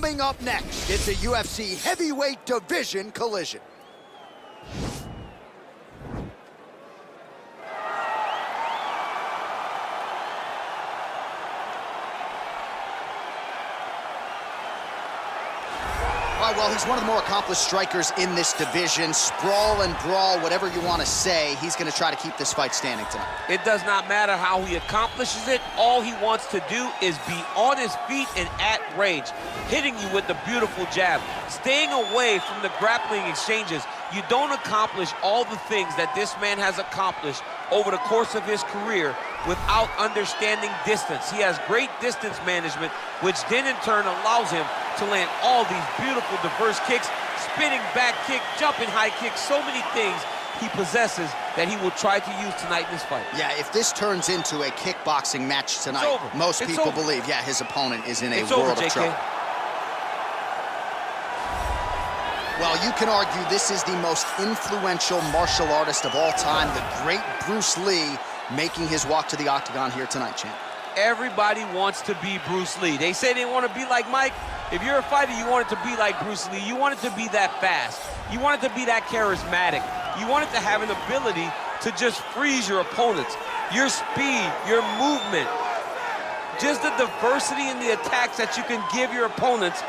Coming up next, it's a UFC heavyweight division collision. Well, he's one of the more accomplished strikers in this division. Sprawl and brawl, whatever you want to say, he's going to try to keep this fight standing tonight. It does not matter how he accomplishes it. All he wants to do is be on his feet and at range, hitting you with the beautiful jab, staying away from the grappling exchanges. You don't accomplish all the things that this man has accomplished over the course of his career without understanding distance. He has great distance management, which then in turn allows him to land all these beautiful diverse kicks, spinning back kick, jumping high kick, so many things he possesses that he will try to use tonight in this fight. Yeah, if this turns into a kickboxing match tonight, most people believe, yeah, his opponent is in a world of trouble. Well, you can argue this is the most influential martial artist of all time, the great Bruce Lee, making his walk to the octagon here tonight, champ. Everybody wants to be Bruce Lee. They say they want to be like Mike. If you're a fighter, you want it to be like Bruce Lee. You want it to be that fast. You want it to be that charismatic. You want it to have an ability to just freeze your opponents. Your speed, your movement, just the diversity in the attacks that you can give your opponents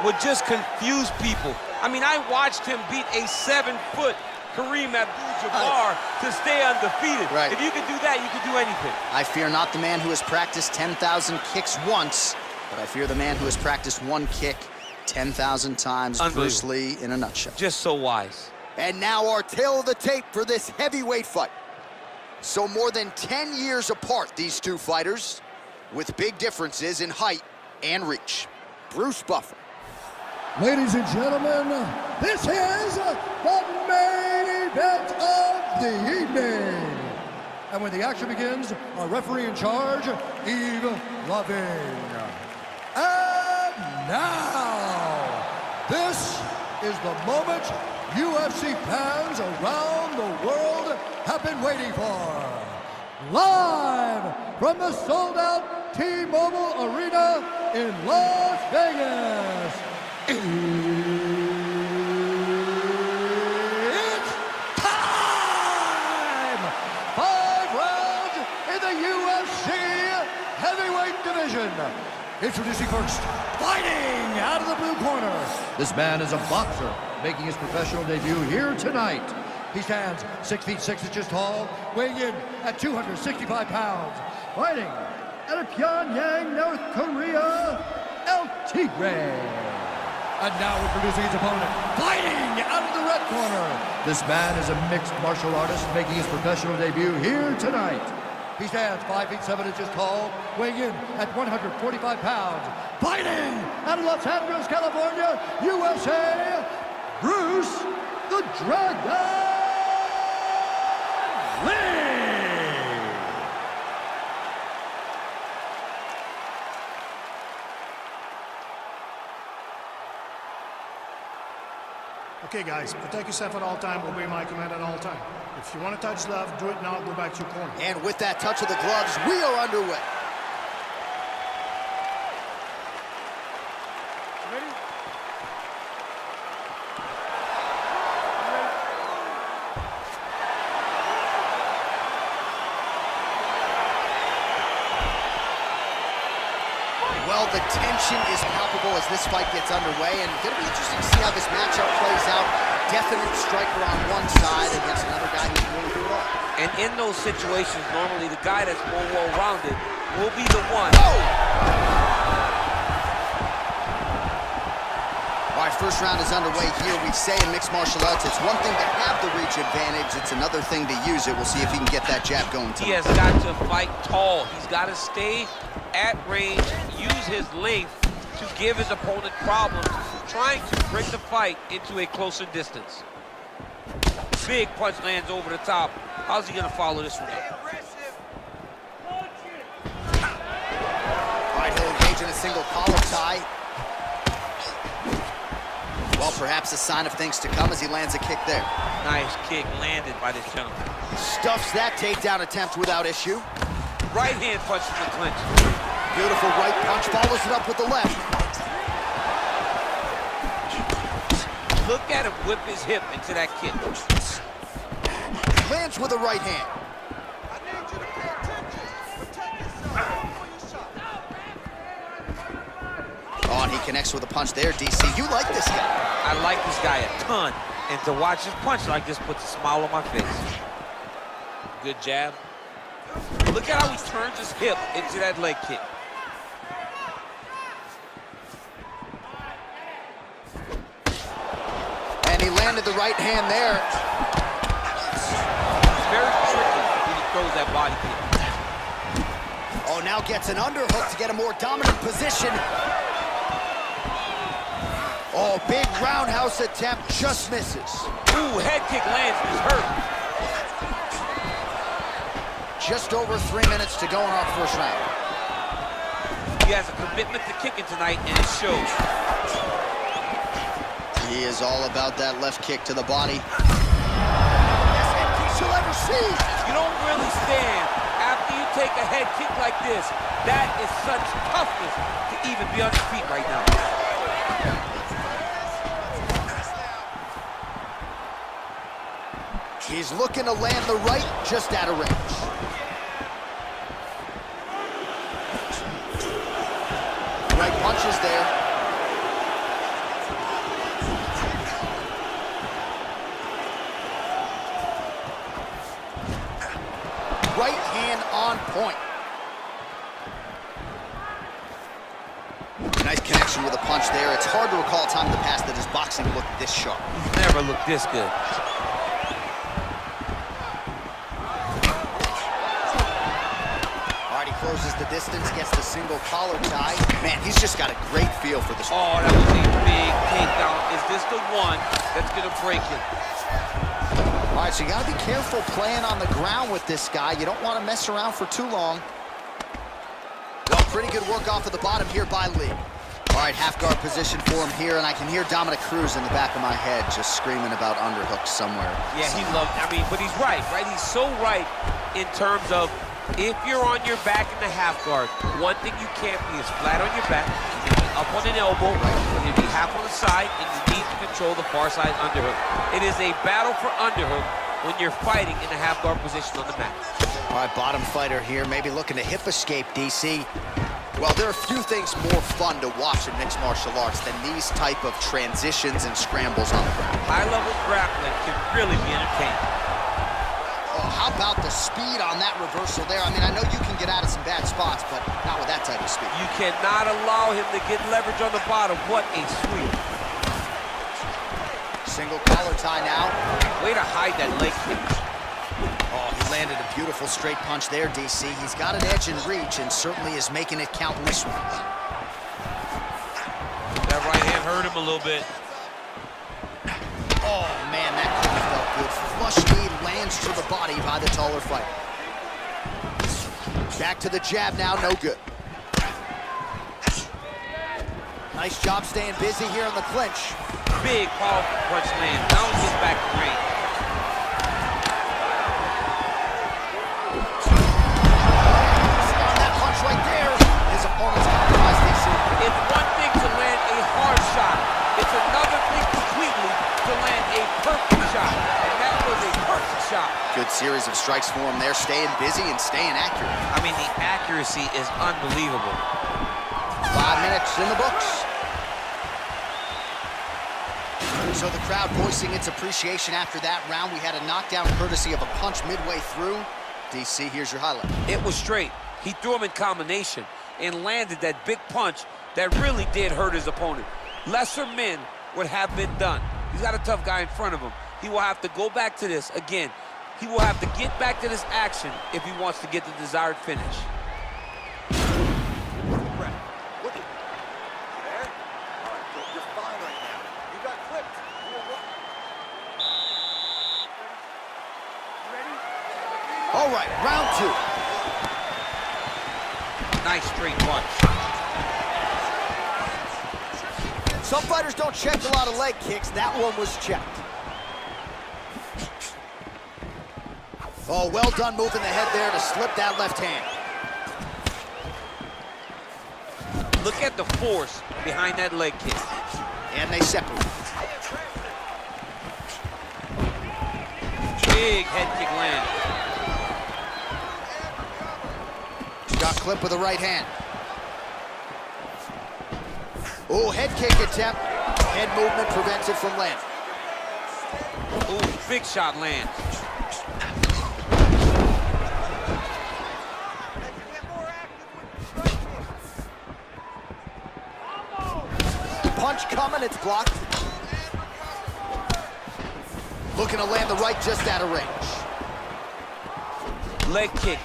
would just confuse people. I mean, I watched him beat a 7-foot Kareem Abdul-Jabbar to stay undefeated. Right. If you can do that, you can do anything. I fear not the man who has practiced 10,000 kicks once, but I fear the man who has practiced one kick 10,000 times. Bruce Lee in a nutshell. Just so wise. And now our tail of the tape for this heavyweight fight. So more than 10 years apart, these two fighters, with big differences in height and reach. Bruce Buffer. Ladies and gentlemen, this is the main event of the evening. And when the action begins, our referee in charge, Yves Lavigne. And now, this is the moment UFC fans around the world have been waiting for. Live from the sold-out T-Mobile Arena in Las Vegas. It's time! 5 rounds in the UFC heavyweight division. Introducing first, fighting out of the blue corner. This man is a boxer, making his professional debut here tonight. He stands 6 feet 6 inches tall, weighing in at 265 pounds. Fighting out of Pyongyang, North Korea, El Tigre. And now introducing his opponent, fighting out of the red corner. This man is a mixed martial artist making his professional debut here tonight. He stands 5 feet 7 inches tall, weighing in at 145 pounds. Fighting out of Los Angeles, California, USA, Bruce the Dragon Lee. Okay, guys, protect yourself at all time, obey my command at all time. If you want to touch love, do it now, go back to your corner. And with that touch of the gloves, we are underway. Ready? Well, the tension is palpable as this fight gets underway, and it's going to be interesting to see how this matchup plays out. Definite striker on one side against another guy who can really do it all. And in those situations, normally the guy that's more well-rounded will be the one. Oh! All right, first round is underway here. We say in mixed martial arts, it's one thing to have the reach advantage. It's another thing to use it. We'll see if he can get that jab going tonight. He has got to fight tall. He's got to stay at range, use his length to give his opponent problems, trying to bring the fight into a closer distance. Big punch lands over the top. How's he gonna follow this one up? All right, he'll engage in a single collar tie. Well, perhaps a sign of things to come as he lands a kick there. Nice kick landed by this gentleman. Stuffs that takedown attempt without issue. Right hand punch from the clinch. Beautiful right punch, follows it up with the left. Look at him whip his hip into that kick. Lands with a right hand. Oh, and he connects with a punch there, DC. You like this guy. I like this guy a ton. And to watch his punch like this puts a smile on my face. Good jab. Look at how he turns his hip into that leg kick. And he landed the right hand there. It's very tricky when he throws that body kick. Oh, now gets an underhook to get a more dominant position. Oh, big roundhouse attempt, just misses. Ooh, head kick lands, he's hurt. Just over 3 minutes to go in our first round. He has a commitment to kicking tonight, and it shows. He is all about that left kick to the body. Best head kick you'll ever see. You don't really stand after you take a head kick like this. That is such toughness to even be on your feet right now. He's looking to land the right, just out of range. Right punches there. Right hand on point. Nice connection with a punch there. It's hard to recall a time in the past that his boxing looked this sharp. He's never looked this good. Closes the distance, gets the single collar tie. Man, he's just got a great feel for this. Oh, that was a big takedown. Is this the one that's gonna break him? All right, so you gotta be careful playing on the ground with this guy. You don't want to mess around for too long. Well, pretty good work off of the bottom here by Lee. All right, half guard position for him here, and I can hear Dominic Cruz in the back of my head just screaming about underhooks somewhere. Yeah, he loved, but he's right? He's so right in terms of if you're on your back in the half guard, one thing you can't be is flat on your back, you need to be up on an elbow, you need to be half on the side, and you need to control the far side underhook. It is a battle for underhook when you're fighting in the half guard position on the mat. All right, bottom fighter here, maybe looking to hip escape, DC. Well, there are few things more fun to watch in mixed martial arts than these type of transitions and scrambles on the ground. High-level grappling can really be entertaining. Oh, how about the speed on that reversal there? I mean, I know you can get out of some bad spots, but not with that type of speed. You cannot allow him to get leverage on the bottom. What a sweep. Single collar tie now. Way to hide that leg kick. Oh, he landed a beautiful straight punch there, DC. He's got an edge in reach and certainly is making it count in this one. That right hand hurt him a little bit. Oh, man, that kick felt good. Flush knee lands to the body by the taller fighter. Back to the jab now, no good. Nice job staying busy here in the clinch. Big, powerful punch land. Now he gets back to range. On that punch right there, his opponent's compromised DC. It's one thing to land a hard shot. It's another thing completely to land a perfect shot. And that was a perfect shot. Good series of strikes for him there, staying busy and staying accurate. I mean, the accuracy is unbelievable. 5 minutes in the books. So the crowd voicing its appreciation after that round. We had a knockdown courtesy of a punch midway through. DC, here's your highlight. It was straight. He threw him in combination and landed that big punch that really did hurt his opponent. Lesser men would have been done. He's got a tough guy in front of him. He will have to go back to this again. He will have to get back to this action if he wants to get the desired finish. All right, round two. Nice straight punch. Some fighters don't check a lot of leg kicks. That one was checked. Oh, well done moving the head there to slip that left hand. Look at the force behind that leg kick. And they separate. Big head kick land. Got clipped with the right hand. Oh, head kick attempt. Head movement prevents it from landing. Ooh, big shot lands. Punch coming, it's blocked. Looking to land the right just out of range. Leg kick.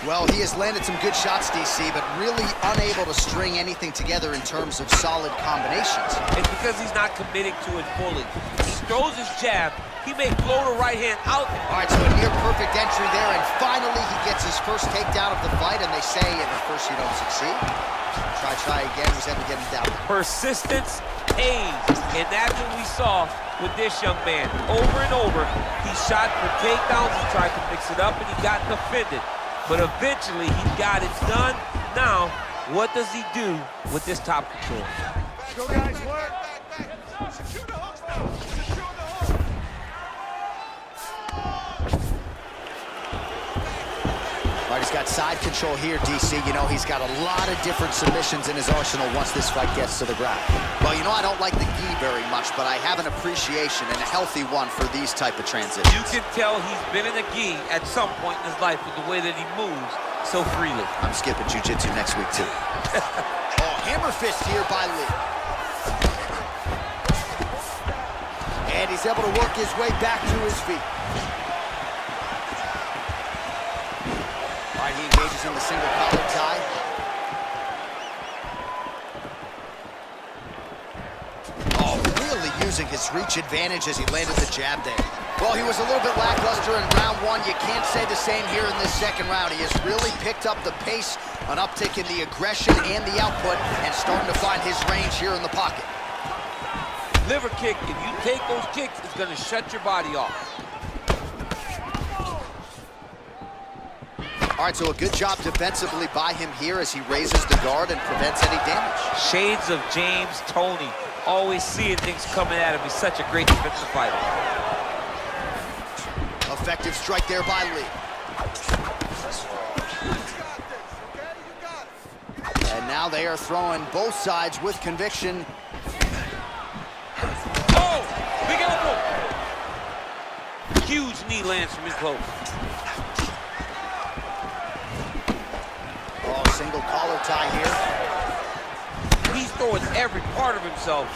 Well, he has landed some good shots, DC, but really unable to string anything together in terms of solid combinations. It's because he's not committing to it fully. He throws his jab. He may float a right hand out. All right, so a near perfect entry there, and finally he gets his first takedown of the fight, and they say at first you don't succeed. Try again, was able to get him down. Persistence pays, and that's what we saw with this young man. Over and over, he shot for takedowns, he tried to mix it up, and he got defended. But eventually, he got it done. Now, what does he do with this top control? Go, guys, work. All right, he's got side control here, DC. You know, he's got a lot of different submissions in his arsenal once this fight gets to the ground. Well, you know, I don't like the gi very much, but I have an appreciation and a healthy one for these type of transitions. You can tell he's been in a gi at some point in his life with the way that he moves so freely. I'm skipping jiu-jitsu next week, too. Oh, hammer fist here by Lee. And he's able to work his way back to his feet. All right, he engages in the single collar tie. Oh, really using his reach advantage as he landed the jab there. Well, he was a little bit lackluster in round one. You can't say the same here in this second round. He has really picked up the pace, an uptick in the aggression and the output, and starting to find his range here in the pocket. Liver kick, if you take those kicks, it's going to shut your body off. All right, so a good job defensively by him here as he raises the guard and prevents any damage. Shades of James Toney, always seeing things coming at him. He's such a great defensive fighter. Effective strike there by Lee. And now they are throwing both sides with conviction. Oh, big elbow. Huge knee lands from his close. Oh, single collar tie here. He's throwing every part of himself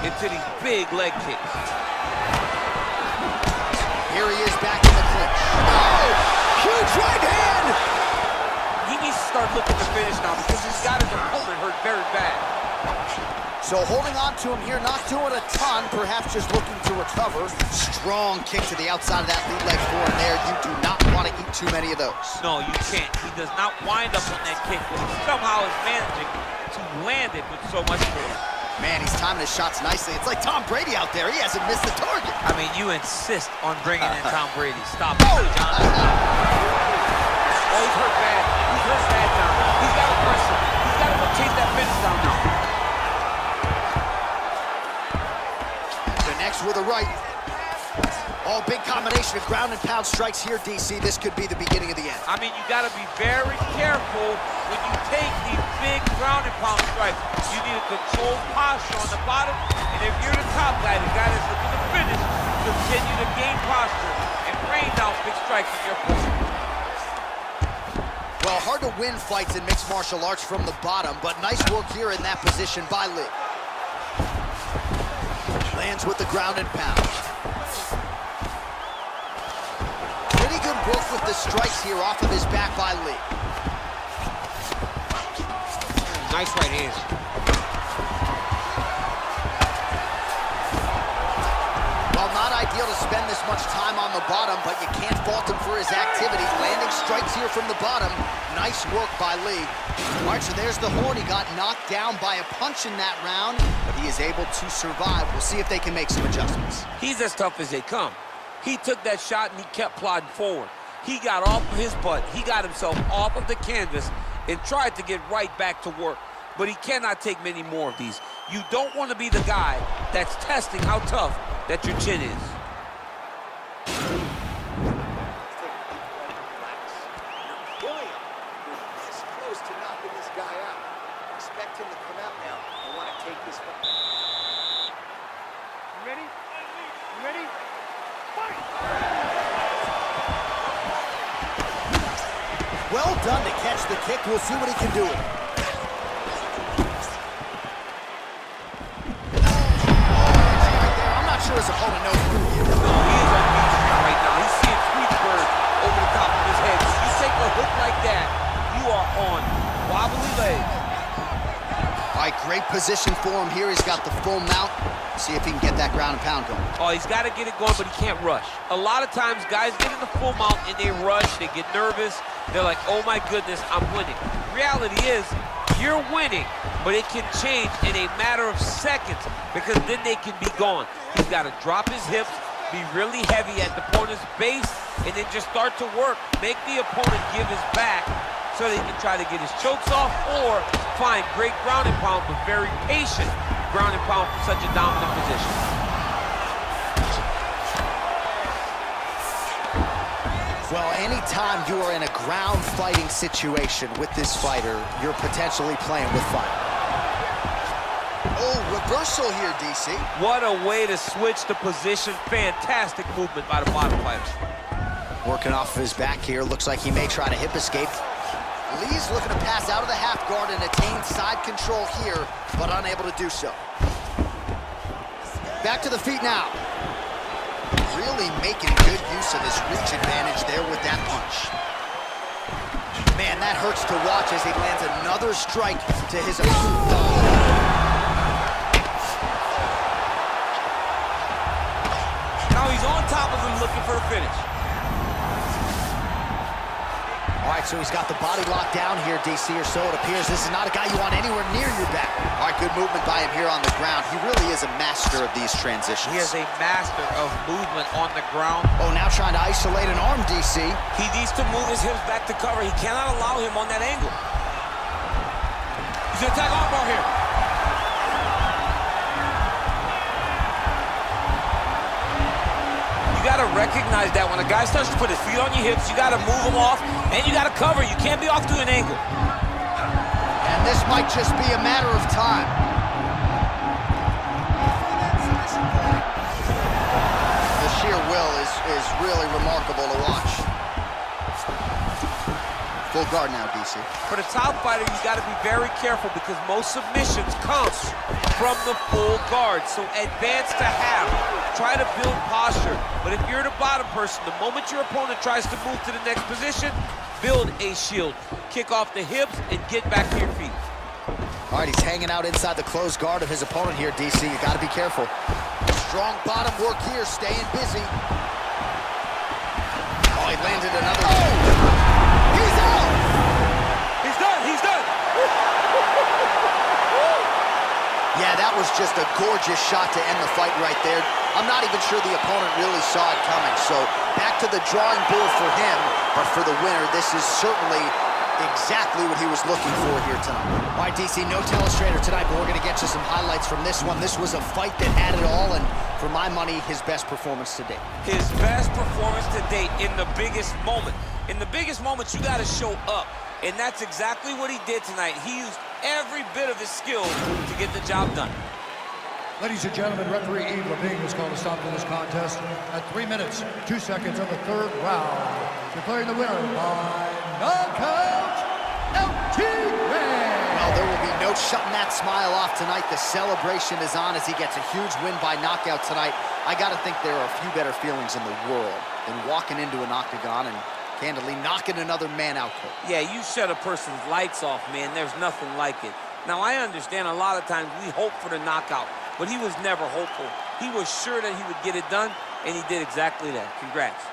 into these big leg kicks. Here he is back in the clinch. Oh, huge right hand! He needs to start looking to finish now because he's got his opponent hurt very bad. So holding on to him here, not doing a ton, perhaps just looking to recover. Strong kick to the outside of that lead leg forward there. You do not want to eat too many of those. No, you can't. He does not wind up on that kick, but he somehow is managing to land it with so much force. Man, he's timing his shots nicely. It's like Tom Brady out there. He hasn't missed the target. I mean, you insist on bringing in Tom Brady. Stop it, John. Oh, he's hurt bad. He's hurt bad now. He's got to press him. He's got to go chase that finish down now. Connects with a right. Oh, big combination of ground and pound strikes here, DC. This could be the beginning of the end. I mean, you got to be very careful when you take these big ground and pound strikes. You need a controlled posture on the bottom, and if you're the top guy, the guy that's looking to finish, continue to gain posture and rain down big strikes on your opponent. Well, hard to win fights in mixed martial arts from the bottom, but nice work here in that position by Lee. Lands with the ground and pound. Pretty good work with the strikes here off of his back by Lee. Nice right hands. Well, not ideal to spend this much time on the bottom, but you can't fault him for his activity. Landing strikes here from the bottom. Nice work by Lee. All right, so there's the horn. He got knocked down by a punch in that round, but he is able to survive. We'll see if they can make some adjustments. He's as tough as they come. He took that shot and he kept plodding forward. He got off of his butt. He got himself off of the canvas and tried to get right back to work. But he cannot take many more of these. You don't want to be the guy that's testing how tough that your chin is. Well done to catch the kick. We'll see what he can do with it. I'm not sure his opponent knows who he is. No, he is on beat street right now. He's seeing Tweetsburg over the top of his head. You take a hook like that, you are on wobbly legs. All right, great position for him here. He's got the full mount. See if he can get that ground and pound going. Oh, he's got to get it going, but he can't rush. A lot of times, guys get in the full mount and they rush, they get nervous. They're like, oh my goodness, I'm winning. Reality is, you're winning, but it can change in a matter of seconds because then they can be gone. He's got to drop his hips, be really heavy at the opponent's base, and then just start to work. Make the opponent give his back so that he can try to get his chokes off or find great ground and pound, but very patient ground and pound from such a dominant position. Well, anytime you are in a ground fighting situation with this fighter, you're potentially playing with fire. Oh, reversal here, DC. What a way to switch the position. Fantastic movement by the bottom fighters. Working off of his back here. Looks like he may try to hip escape. Lee's looking to pass out of the half guard and attain side control here, but unable to do so. Back to the feet now. Really making good use of his reach advantage there with that punch. Man, that hurts to watch as he lands another strike to his opponent. Now he's on top of him looking for the finish. All right, so he's got the body locked down here, DC, or so it appears. This is not a guy you want anywhere near your back. All right, good movement by him here on the ground. He really is a master of these transitions. He is a master of movement on the ground. Oh, now trying to isolate an arm, DC. He needs to move his hips back to cover. He cannot allow him on that angle. He's gonna attack armbar here. You gotta recognize that when a guy starts to put his feet on your hips, you gotta move him off, and you gotta cover. You can't be off to an angle. And this might just be a matter of time. The sheer will is really remarkable to watch. Full guard now, DC. For the top fighter, you gotta be very careful because most submissions come from the full guard. So advance to half. Try to build posture. But if you're the bottom person, the moment your opponent tries to move to the next position, build a shield. Kick off the hips and get back to your feet. All right, he's hanging out inside the closed guard of his opponent here, DC. You got to be careful. Strong bottom work here, staying busy. Oh, he landed another. Oh! He's out! He's done, he's done! Yeah, that was just a gorgeous shot to end the fight right there. I'm not even sure the opponent really saw it coming. So back to the drawing board for him, but for the winner, this is certainly exactly what he was looking for here tonight. All right, DC, no telestrator tonight, but we're going to get you some highlights from this one. This was a fight that had it all, and for my money, his best performance to date. His best performance to date in the biggest moment. In the biggest moments, you got to show up, and that's exactly what he did tonight. He used every bit of his skill to get the job done. Ladies and gentlemen, referee Yves Levine has called a stop to this contest at 3 minutes, 2 seconds of the third round, declaring the winner by knockout, Well, there will be no shutting that smile off tonight. The celebration is on as he gets a huge win by knockout tonight. I got to think there are a few better feelings in the world than walking into an octagon and candidly knocking another man out cold. Yeah, you shut a person's lights off, man. There's nothing like it. Now, I understand a lot of times we hope for the knockout, but he was never hopeful. He was sure that he would get it done, and he did exactly that. Congrats.